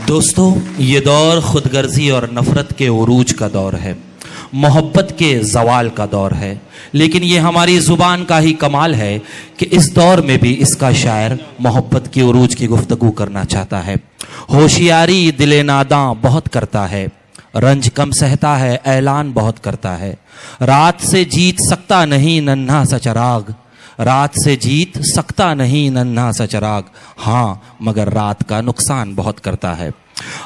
दोस्तों, ये दौर खुदगर्जी और नफरत के उरूज का दौर है, मोहब्बत के जवाल का दौर है। लेकिन ये हमारी ज़ुबान का ही कमाल है कि इस दौर में भी इसका शायर मोहब्बत की उरूज की गुफ्तगू करना चाहता है। होशियारी दिले नादां बहुत करता है, रंज कम सहता है, ऐलान बहुत करता है। रात से जीत सकता नहीं नन्हा सा चिराग, रात से जीत सकता नहीं नन्हा सा चिराग, हाँ मगर रात का नुकसान बहुत करता है।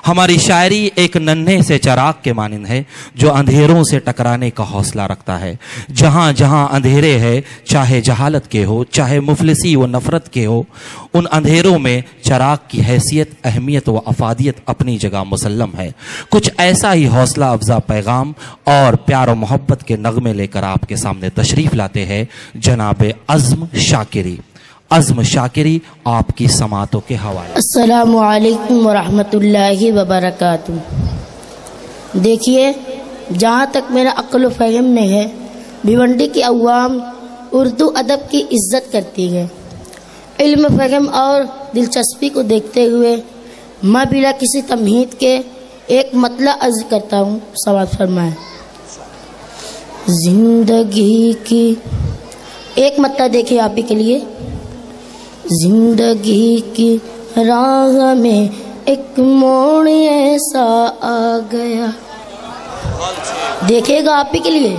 हमारी शायरी एक नन्हे से चिराग के मानिंद है जो अंधेरों से टकराने का हौसला रखता है। जहाँ जहाँ अंधेरे है, चाहे जहालत के हो, चाहे मुफलिसी व नफरत के हो, उन अंधेरों में चिराग की हैसियत, अहमियत व अफादियत अपनी जगह मुसल्लम है। कुछ ऐसा ही हौसला अफजा पैगाम और प्यार व मोहब्बत के नगमे लेकर आपके सामने तशरीफ़ लाते हैं जनाब अज़्म शाकिरी। अज़्म शाकिरी आपकी समातों के हवाले। अस्सलामु अलैकुम वरहमतुल्लाहि वबरकातुहू। देखिए, जहाँ तक मेरा अक्ल व फ़हम में है, भिवंडी की अवाम उर्दू अदब की इज़्ज़त करती है। इल्म, फ़हम और दिलचस्पी को देखते हुए मैं बिला किसी तमहीद के एक मतला अर्ज़ करता हूँ। सवाल फरमाएं। जिंदगी की एक मतला देखिए आप ही के लिए। जिंदगी की राह में एक मोड़ ऐसा आ गया, देखिएगा आप ही के लिए।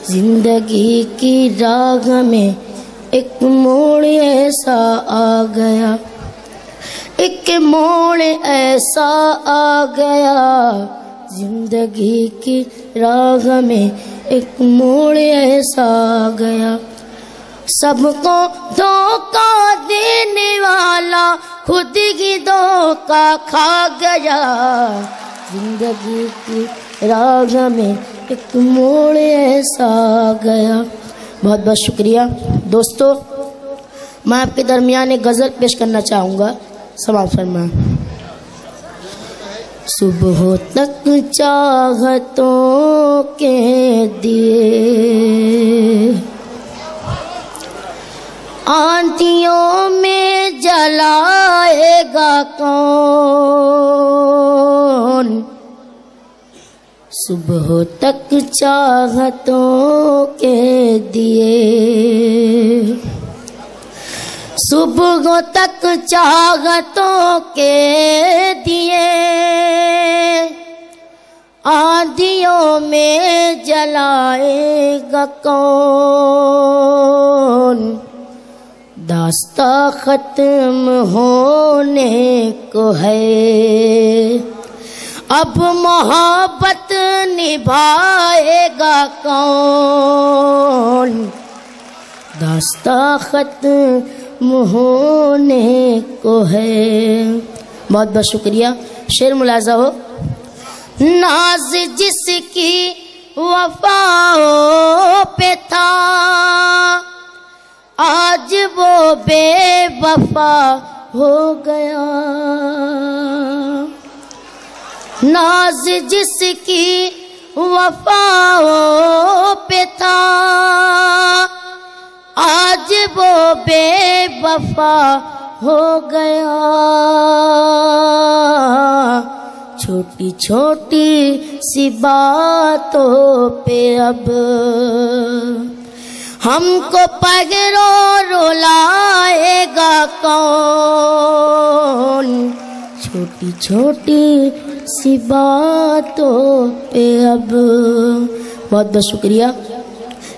जिंदगी की राह में एक मोड़ ऐसा आ गया, एक मोड़ ऐसा आ गया। जिंदगी की राह में एक मोड़ ऐसा आ गया। सबको धोखा देने वाला खुद ही धोखा खा गया। जिंदगी की राह में एक मोड़ ऐसा आ गया। बहुत बहुत शुक्रिया दोस्तों। मैं आपके दरमियान एक गज़ल पेश करना चाहूँगा। समाप्त फरमाएं। सुबह तक चाहतों के दिए आंधियों में जलाएगा कौन। सुबह तक चाहतों के दिए, सुबह तक चाहतों के दिए आंधियों में जलाएगा कौन। दास्ता खत्म होने को है, अब मोहब्बत निभाएगा कौन। दास्ता खत्म होने को है। बहुत बहुत शुक्रिया। शेर मुलाजा हो। नाज जिसकी वफाओं पे था, आज वो बेवफा हो गया। नाज जिसकी वफाओं पे था, आज वो बेवफा हो गया। छोटी छोटी सी बातों पे अब हमको पगरों रुलाएगा कौन। छोटी छोटी सी बातों पे अब। बहुत बहुत शुक्रिया।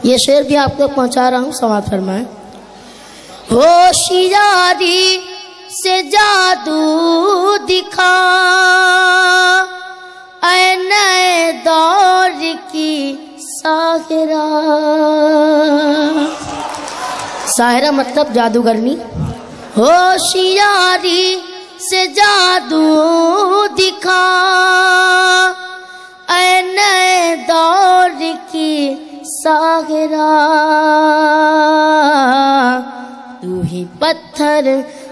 ये शेर भी आपको पहुंचा रहा हूँ। समाप्त फरमाएं। होशियारी से जादू दिखा, ऐ नए दौर की साहिरा। साहिरा मतलब जादूगरनी। होशियारी से जादू दिखा, ऐ नए दौर की साहिरा। तू ही पत्थर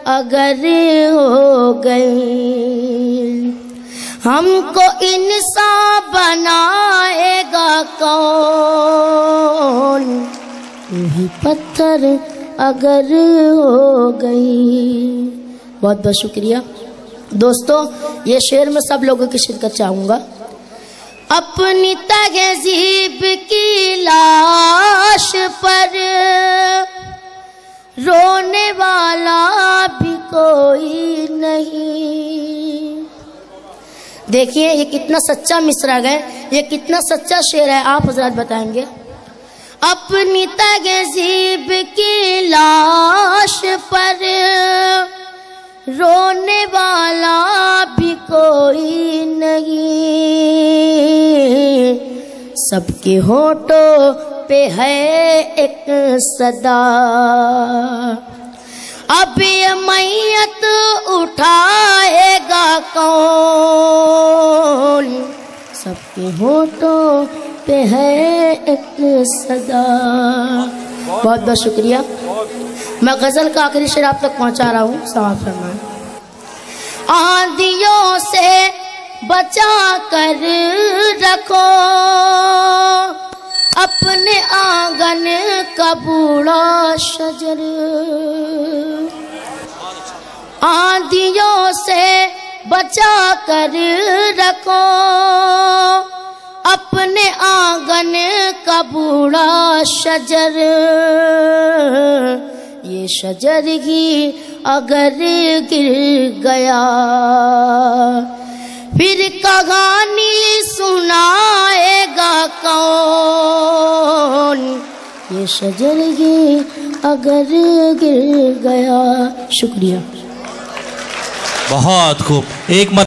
अगर हो गई, हमको इंसान बनाएगा कौन। तू ही पत्थर अगर हो गई। बहुत बहुत शुक्रिया। दोस्तों, ये शेर में सब लोगों की शिरकत चाहूंगा। अपनी तहज़ीब की लाश पर रोने वाला भी कोई नहीं। देखिए ये कितना सच्चा मिसरा है, ये कितना सच्चा शेर है, आप हजरात बताएंगे। अपनी तहज़ीब की लाश पर रोने वाला भी कोई नहीं, सबके होठों पे है एक सदा। अब ये मैयत उठाएगा कौन, सबके होठों पे है एक सदा। बहुत बहुत शुक्रिया। मैं गजल का आखिरी शेर आप तक पहुंचा रहा हूँ, समाप्त फरमाएं। आंधियों से बचा कर रखो अपने आंगन का बूढ़ा शजर। आंधियों से बचा कर रखो अपने आंगन का बूढ़ा शजर। ये शजर ही अगर गिर गया फिर कहानी सुनाएगा कौन, ये शजर ही अगर गिर गया। शुक्रिया। बहुत खूब। एक